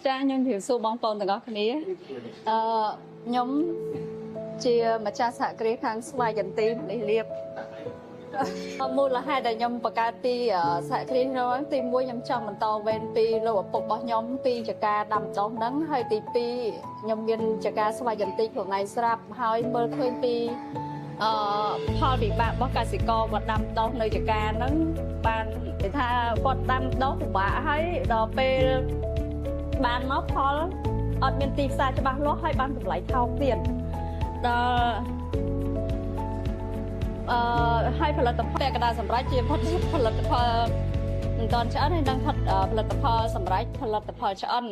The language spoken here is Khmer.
ចាខ្ញុំជម្រាបសួរបងប្អូនទាំងអស់គ្នាខ្ញុំជាម្ចាស់សហគ្រាសខាងស្វាយចន្ទីនេះលៀបមូលហេតុដែលខ្ញុំបង្កើតពីសហគ្រាសនោះទី1ខ្ញុំចង់បន្តវេនពីលោកឪពុករបស់ខ្ញុំពីចការដាំដុះហ្នឹងហើយទី2ខ្ញុំមានចការស្វាយចន្ទីខ្លួនឯងស្រាប់ហើយមើលឃើញពីផលវិបាករបស់កសិករគាត់ដាំដុះនៅចការហ្នឹងបានគេថាគាត់ដាំដុះពិបាកហើយដល់ពេលបានមកផលអត់មានទីផ្សារច្បាស់លាស់ហើយបានតម្លៃថោកទៀតដល់ហើយផលិតផលពាក់កណ្ដាលសម្រាប់ជាផលិតផលមិនតាន់ឆ្អិនហើយនឹងផលិតផលសម្រាប់ផលិតផលឆ្អិន